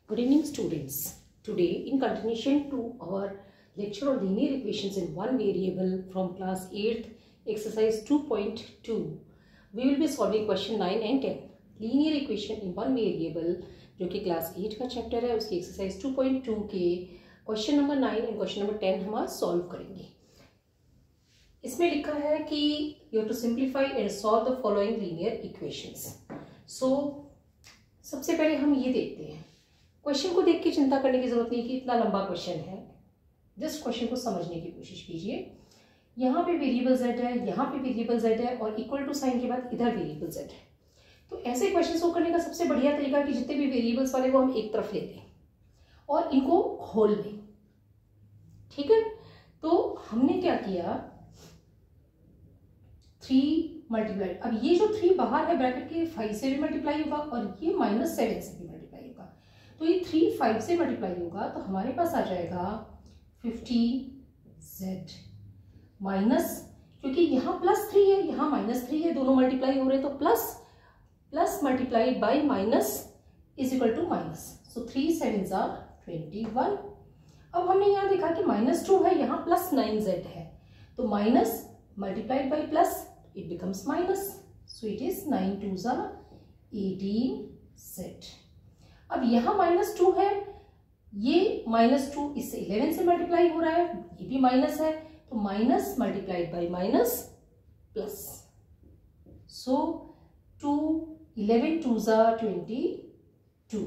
Good evening, students. Today, in continuation to our lecture on linear equations in one variable from class 8th, exercise 2.2, we will be solving question 9 and 10. Linear equation in one variable, जो कि class 8 का chapter है, उसकी exercise 2.2 के question number 9 and question number 10 हम आज solve करेंगे. इसमें लिखा है कि you have to simplify and solve the following linear equations. So सबसे पहले हम ये देखते हैं. क्वेश्चन को देख के चिंता करने की जरूरत नहीं कि इतना लंबा क्वेश्चन है. जस्ट क्वेश्चन को समझने की कोशिश कीजिए. यहाँ पे वेरिएबल z है, यहाँ पे वेरिएबल z है और इक्वल टू साइन के बाद इधर वेरिएबल z है. तो ऐसे क्वेश्चन सॉल्व करने का सबसे बढ़िया तरीका है कि जितने भी वेरिएबल्स वाले वो हम एक तरफ ले लें और इनको खोल लें. ठीक है. तो हमने क्या किया, 3 मल्टीप्लाई. अब ये जो 3 बाहर है ब्रैकेट के 5 से भी मल्टीप्लाई होगा और ये -7 से भी मल्टीप्लाई होगा. तो ये 3 5 से मल्टीप्लाई होगा तो हमारे पास आ जाएगा 50z माइनस, क्योंकि यहाँ +3 है यहाँ -3 है, दोनों मल्टीप्लाई हो रहे हैं तो plus multiplied by minus is equal to minus. So 3 7s are 21. अब हमने यहाँ देखा कि -2 है, यहाँ +9z है, तो minus multiplied by plus it becomes minus. So it is 9 2s are 18z. अब यहाँ -2 है, ये -2 इससे 11 से मल्टीप्लाई हो रहा है, ये भी माइनस है, तो minus multiplied by minus plus. So 2 11 2s are 22.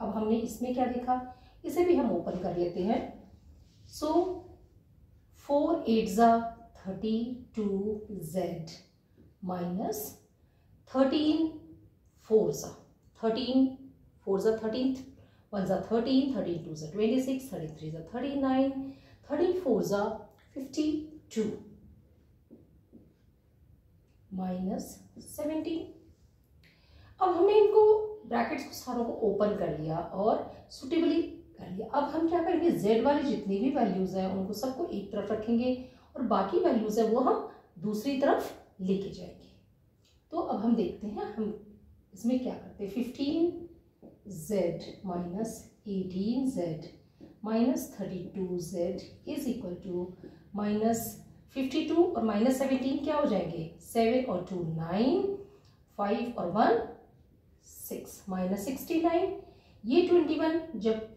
अब हमने इसमें क्या देखा, इसे भी हम ओपन कर लेते हैं. सो 4 8s are 32z minus 13 4s are 13 4s are 13, 1s are 13, 13 2s are 26, 13 3s are 39, 13 4s are 52 minus 17. अब हमने इनको ब्रैकेट्स को सारों को ओपन कर लिया और सुटेबली कर लिया. अब हम क्या करेंगे, z वाले जितनी भी वैल्यूज हैं उनको सबको एक तरफ रखेंगे और बाकी वैल्यूज है वो हम दूसरी तरफ लेके जाएंगे. तो अब हम देखते हैं हम इसमें क्या करते हैं. 15z minus 18z minus 32z is equal to minus 52 और माइनस 17 क्या हो जाएंगे, 7 और 2 9, 5 और 1 6, माइनस 69. ये 21 जब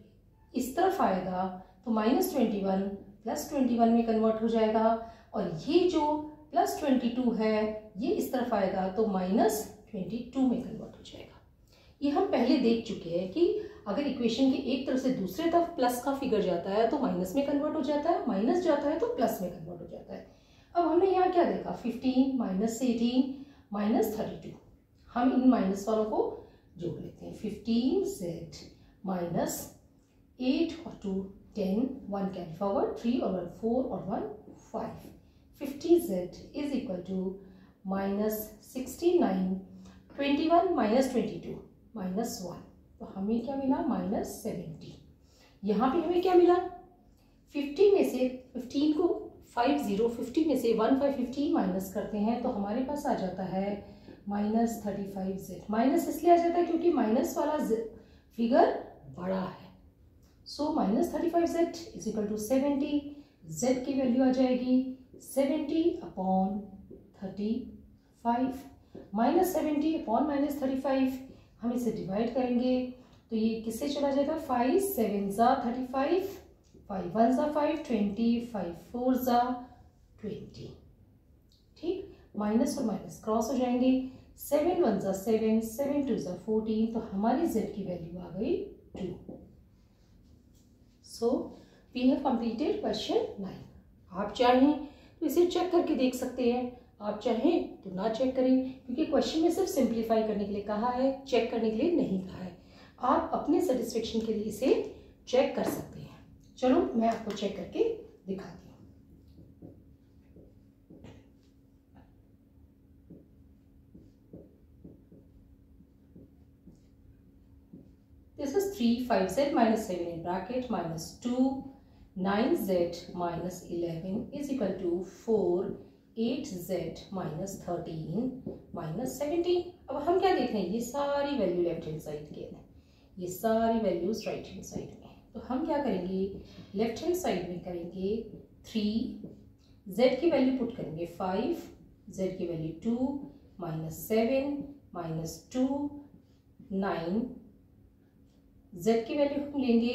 इस तरफ आएगा तो -21 +21 में कन्वर्ट हो जाएगा और ये जो +22 है ये इस तरफ आएगा तो -22 में कन्वर्ट हो जाएगा. ये हम पहले देख चुके हैं कि अगर इक्वेशन के एक तरफ से दूसरे तरफ प्लस का फिगर जाता है तो माइनस में कन्वर्ट हो जाता है, माइनस जाता है तो प्लस में कन्वर्ट हो जाता है. अब हमने यहाँ क्या देखा, 15 -18 -32. हम इन माइनस वालों को जोड़ लेते हैं. 15z माइनस 8 और 2 10, 1 कैरी फॉरवर्ड, 3 और 1 4 और 1 5. 50z is equal to -69, 21 -22 -1. तो हमें क्या मिला, -70. यहाँ पे हमें क्या मिला, 50 में से 15 को 50 में से 1 5 15 माइनस करते हैं तो हमारे पास आ जाता है -35z. माइनस इसलिए आ जाता है क्योंकि माइनस वाला फिगर बड़ा है. So -35z is equal to 70. z की वैल्यू आ जाएगी 70/35. -70/-35 हम इसे डिवाइड करेंगे तो ये किससे चला जाएगा, 5 7s are 35, 5 1s are 5, 20, 5 4s are 20. ठीक, माइनस और माइनस क्रॉस हो जाएंगे. 7 1s are 7, 7 2s are 14. तो हमारी z की वैल्यू आ गई 2. So we have completed question 9. आप चाहें तो इसे चेक करके देख सकते हैं, आप चाहें तो ना चेक करें, क्योंकि क्वेश्चन में सिर्फ सिंप्लीफाई करने के लिए कहा है, चेक करने के लिए नहीं कहा है. आप अपने सेटिस्फेक्शन के लिए इसे चेक कर सकते हैं. चलो मैं आपको चेक करके दिखाती हूँ. This is 3 5z minus 7 in bracket minus 2 9z minus 11 is equal to 4 8z minus 13 minus 17. अब हम क्या देख रहे हैं, ये सारी वैल्यू लेफ्ट हैंड साइड के हैं. ये सारी वैल्यूज राइट हैंड साइड में। तो हम क्या करेंगे, लेफ्ट हैंड साइड में करेंगे 3, z की वैल्यू पुट करेंगे 5, z की वैल्यू 2, -7 -2 9, z की वैल्यू हम लेंगे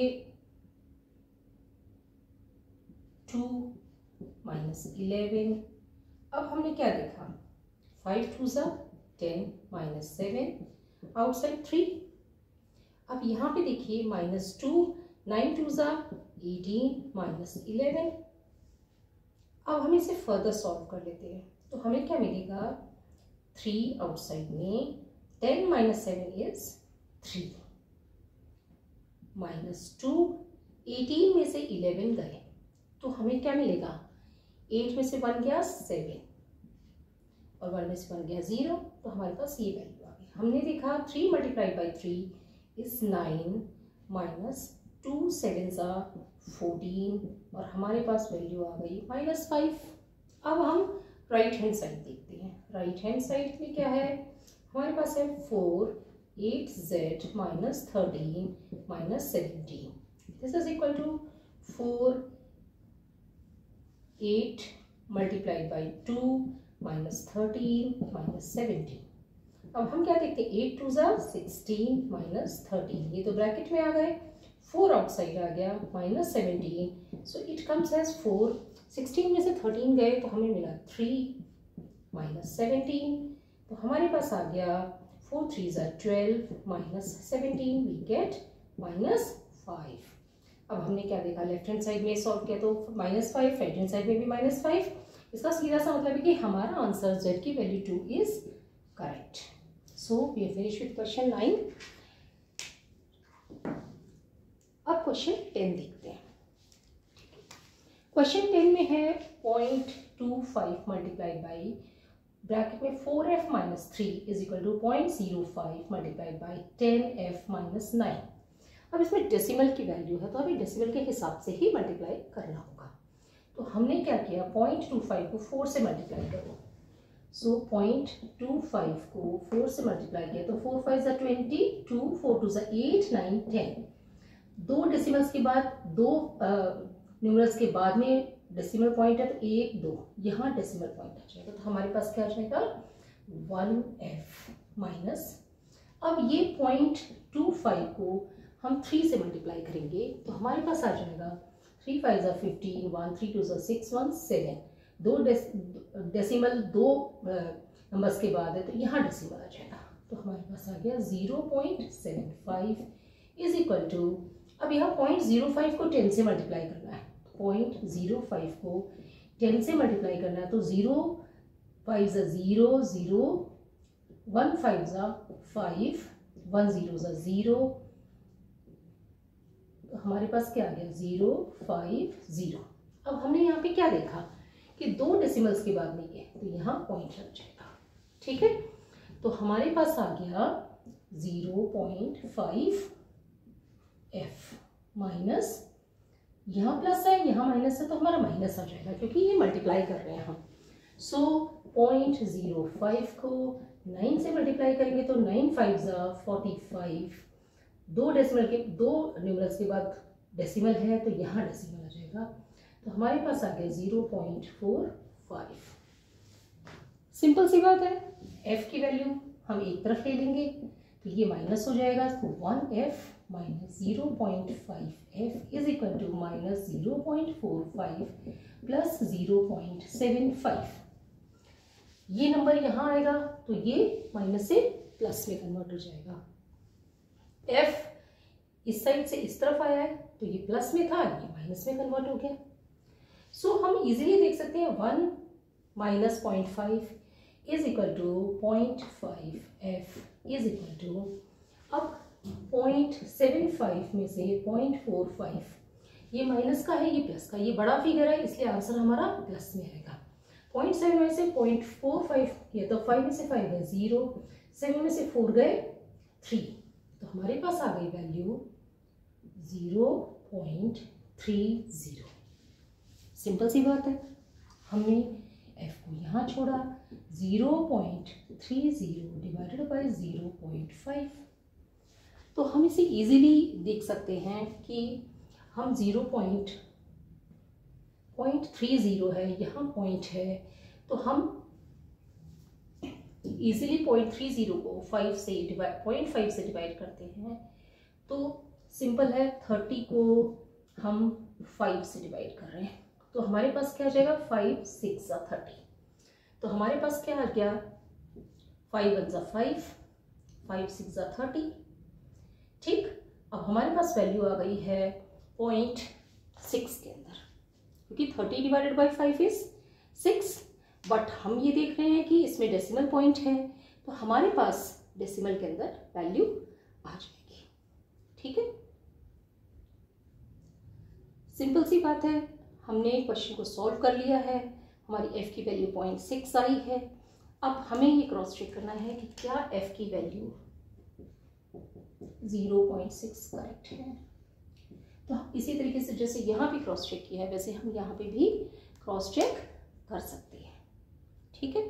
2 -11। अब हमने क्या देखा, 5 2 10 -7 आउटसाइड 3। अब यहाँ पे देखिए -2 9 2 18 -11। अब हम इसे फर्दर सॉल्व कर लेते हैं। तो हमें क्या मिलेगा, 3 आउटसाइड में 10 -7 इज 3 -2 18 में से 11 गए तो हमें क्या मिलेगा, 8 में से 1 गया 7 और 1 में से 1 गया 0। तो हमारे पास ये वैल्यू आ गई। हमने देखा 3 × 3 इज 9 -2 7 14 और हमारे पास वैल्यू आ गई -5। अब हम राइट हैंड साइड देखते हैं। राइट हैंड साइड में क्या है, हमारे पास है 4 8z -13 -17। This is equal to 4 8 × 2 -13 -17। अब हम क्या देखते हैं, 8 2 16 -13, ये तो ब्रैकेट में आ गए। 4 आउटसाइड आ गया -17, सो इट कम्स एज 4। 16 में से 13 गए तो हमें मिला 3 -17। तो हमारे पास आ गया 4 3 12 -17, वी गेट -5। अब हमने क्या देखा, लेफ्ट हैंड साइड में सॉल्व किया तो -5, राइट हैंड साइड में भी -5। इसका सीधा सा मतलब है कि हमारा आंसर z की value 2 is correct. So we are finish with question 9। अब क्वेश्चन 10 देखते हैं। क्वेश्चन 10 में है 0.25 मल्टीप्लाइड बाई ब्रैकेट में 4f - 3 is equal to 0.05 multiplied by 10f - 9। अब इसमें डेसिमल की वैल्यू है तो अभी डेसिमल के हिसाब से ही मल्टीप्लाई करना होगा। तो हमने क्या किया, 0.25 को 4 से मल्टीप्लाई करो। सो 0.25 को 4 से मल्टीप्लाई किया तो 4 5 22, 4 2 8 9 10। दो डेसिमल्स के बाद, दो न्यूमरल्स के बाद में डेसिमल पॉइंट है तो 1 2, यहाँ डेसिमल पॉइंट आ जाएगा। तो हमारे पास क्या आ जाएगा, 1f माइनस। अब ये 0.25 को हम 3 से मल्टीप्लाई करेंगे तो हमारे पास आ जाएगा 3 5 15, 1 3 2 6 1 7। दो डेसिमल दो नंबर्स के बाद है तो यहाँ डेसिमल आ जाएगा। तो हमारे पास आ गया 0.75 इज इक्वल टू, अब यहाँ 0.05 को 10 से मल्टीप्लाई करना है। 0.05 को 10 से मल्टीप्लाई करना है तो 0 5 0 0, 1 5 5, 1 0 0। तो हमारे पास क्या आ गया 0 5 0। अब हमने यहाँ पे क्या देखा कि दो डेसिमल्स के बाद में ये तो यहाँ पॉइंट लग जाएगा। ठीक है, तो हमारे पास आ गया 0.5 f माइनस, यहाँ प्लस है यहाँ माइनस है तो हमारा माइनस आ जाएगा क्योंकि ये मल्टीप्लाई कर रहे हैं हम। सो 0.05 को 9 से मल्टीप्लाई करेंगे तो 9 5 45। दो डेसिमल के, दो न्यूमरल्स के बाद डेसिमल है तो यहाँ डेसिमल आ जाएगा। तो हमारे पास आ गया 0.45। सिंपल सी बात है, f की वैल्यू हम एक तरफ ले लेंगे तो ये माइनस हो जाएगा। तो 1f minus 0.5f is equal to minus 0.45 plus 0.75। ये नंबर यहाँ आएगा तो ये माइनस से प्लस में कन्वर्ट हो जाएगा। f इस साइड से इस तरफ आया है तो ये प्लस में था, ये माइनस में कन्वर्ट हो गया। सो हम इजीली देख सकते हैं 1 minus 0.5 is equal to 0.5f is equal to, अब 0.75 में से 0.45, ये माइनस का है ये प्लस का, ये बड़ा फिगर है इसलिए आंसर हमारा प्लस में आएगा। 0.7 में से 0.45 किया तो 5 में से 5 गए 0, 7 में से 4 गए 3, तो हमारे पास आ गई वैल्यू 0.30। सिंपल सी बात है, हमने f को यहाँ छोड़ा, 0.30 डिवाइडेड बाय 0.5। तो तो हम इसे इजीली देख सकते हैं कि हम 0.30 है, यहाँ पॉइंट है, तो हम इजीली 0.30 को 0.5 से डिवाइड करते हैं। तो सिंपल है, 30 को हम 5 से डिवाइड कर रहे हैं, तो हमारे पास क्या आ जाएगा 5 6 30। तो हमारे पास क्या आ गया 5 1 5, 5 6 30। ठीक, अब हमारे पास वैल्यू आ गई है 0.6 के अंदर, क्योंकि 30 डिवाइडेड बाई 5 इज 6, बट हम ये देख रहे हैं कि इसमें डेसिमल पॉइंट है, तो हमारे पास डेसिमल के अंदर वैल्यू आ जाएगी। ठीक है, सिंपल सी बात है, हमने क्वेश्चन को सॉल्व कर लिया है, हमारी f की वैल्यू 0.6 आई है। अब हमें ये क्रॉस चेक करना है कि क्या f की वैल्यू 0.6 करेक्ट है। तो इसी तरीके से जैसे यहाँ पे क्रॉस चेक किया है, वैसे हम यहाँ पे भी क्रॉस चेक कर सकते हैं। ठीक है,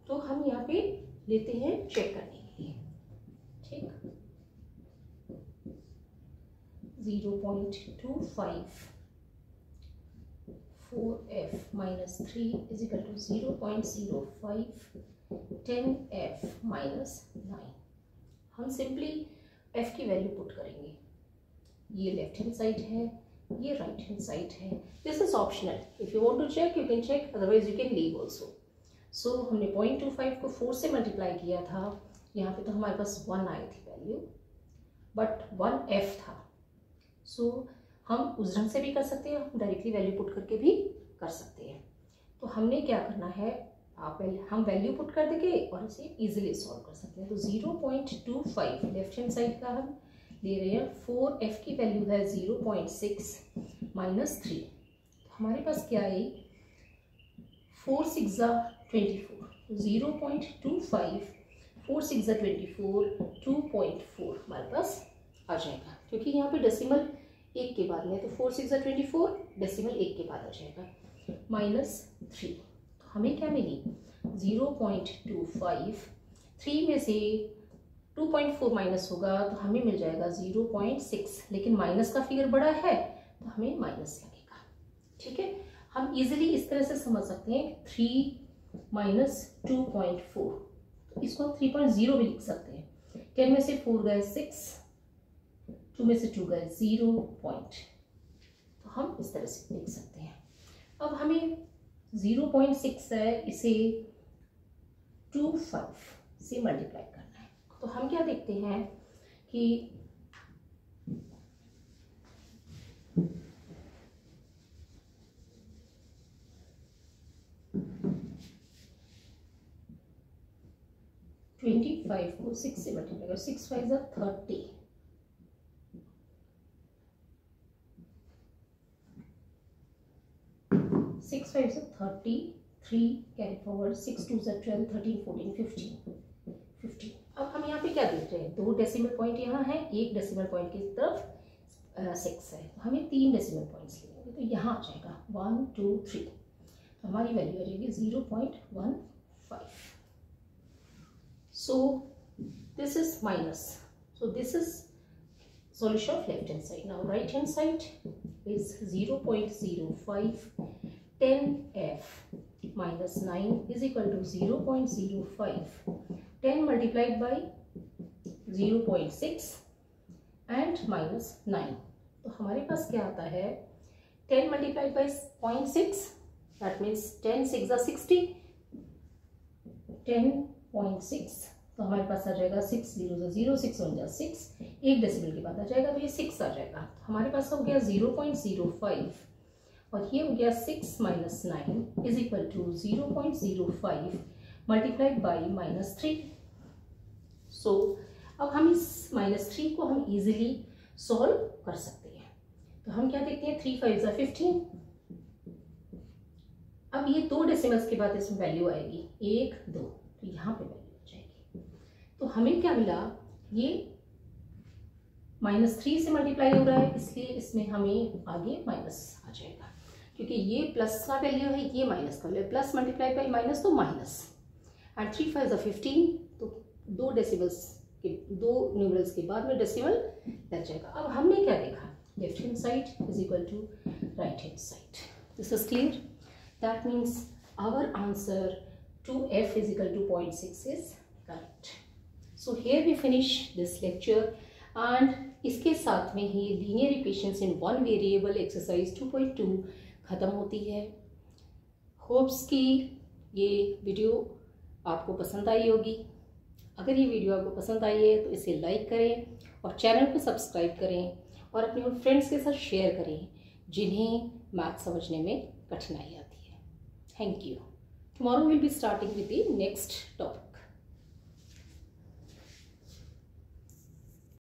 तो हम यहाँ पे लेते हैं चेक करने के लिए। ठीक, 0.25 4f minus 3 is equal to 0.05 10f minus 9। हम सिंपली f की वैल्यू पुट करेंगे। ये लेफ्ट हैंड साइड है, ये राइट हैंड साइड है। This is optional, if you want to check you can check, otherwise you can leave also. So हमने 0.25 को 4 से मल्टीप्लाई किया था, यहाँ पे तो हमारे पास 1 आई थी वैल्यू, बट 1f था। सो हम उस ढंग से भी कर सकते हैं, हम डायरेक्टली वैल्यू पुट करके भी कर सकते हैं। तो हमने क्या करना है, हम वैल्यू पुट कर देंगे और इसे इजीली सॉल्व कर सकते हैं। तो 0.25 लेफ्ट हैंड साइड का हम ले रहे हैं, 4f की वैल्यू है 0.6 माइनस 3। तो हमारे पास क्या आई 4 6 24, 0.25 4 6 24 2.4 हमारे पास आ जाएगा, क्योंकि यहाँ पे डेसिमल एक के बाद में, तो 4 6 24 डेसिमल एक के बाद आ जाएगा माइनस 3। तो हमें क्या मिली 0.25, 3 में से 2.4 माइनस होगा तो हमें मिल जाएगा 0.6, लेकिन माइनस का फिगर बड़ा है तो हमें माइनस लगेगा। ठीक है, हम इजीली इस तरह से समझ सकते हैं 3 माइनस 2.4, तो इसको हम 3.0 भी लिख सकते हैं। 10 में से 4 गए 6, 2 में से 2 गए 0 पॉइंट, तो हम इस तरह से लिख सकते हैं। अब हमें 0.6 है, इसे 25 से मल्टीप्लाई करना है। तो हम क्या देखते हैं कि (25) को 6 से मल्टीप्लाई करो, 6 5 30, 6 5 30, 3 कैरी फॉरवर्ड, 6 2 12, 13 14 15। अब हम यहाँ पे क्या देख रहे हैं, 2 डेसिमल पॉइंट यहाँ है, एक डेसिमल पॉइंट की तरफ 6 है, हमें 3 डेसिमल पॉइंट्स लेंगे, तो यहाँ आ जाएगा 1 2 3, तो हमारी वैल्यू आ जाएगी 0.15। So this is minus, so this is solution of left hand side. Now right hand side is 0.05 10f minus 9 is equal to 0.05 10 multiplied by 0.6 and minus 9। तो हमारे पास क्या आता है 10 multiplied by 0.6, that means 10 6 60, 10.6, तो हमारे पास आ जाएगा 6 0 0 6 1 6, एक डेसिमल के बाद आ जाएगा, तो ये 6 आ जाएगा। तो हमारे पास हो गया 0.05 और ये हो गया 6 minus 9 is equal to 0.05 multiplied by -3। So अब हम इस -3 को हम इजीली सॉल्व कर सकते हैं। तो हम क्या देखते हैं 3 5 15। अब ये 2 डेसिमल्स के बाद इसमें वैल्यू आएगी 1 2, तो यहाँ पे वैल्यू आ जाएगी। तो हमें क्या मिला, ये -3 से मल्टीप्लाई हो रहा है, इसलिए इसमें हमें आगे माइनस आ जाएगा, क्योंकि ये प्लस का वैल्यू है, ये माइनस का value, plus multiply by minus तो माइनस, एंड 3 5 15, तो 2 डेसिबल्स के 2 न्यूमरल्स के बाद में डेसिबल लग जाएगा। अब हमने क्या देखा, left hand side is equal to right hand side. This is clear, that means our answer to f is equal to 0.6 is correct. So here we finish this lecture and इसके साथ में ही linear equations in one variable exercise 2.2 ख़त्म होती है। Hopes कि ये video आपको पसंद आई होगी। अगर ये वीडियो आपको पसंद आई है तो इसे लाइक करें और चैनल को सब्सक्राइब करें और अपने उन फ्रेंड्स के साथ शेयर करें जिन्हें मैथ समझने में कठिनाई आती है। Thank you. Tomorrow we'll be starting with the next topic.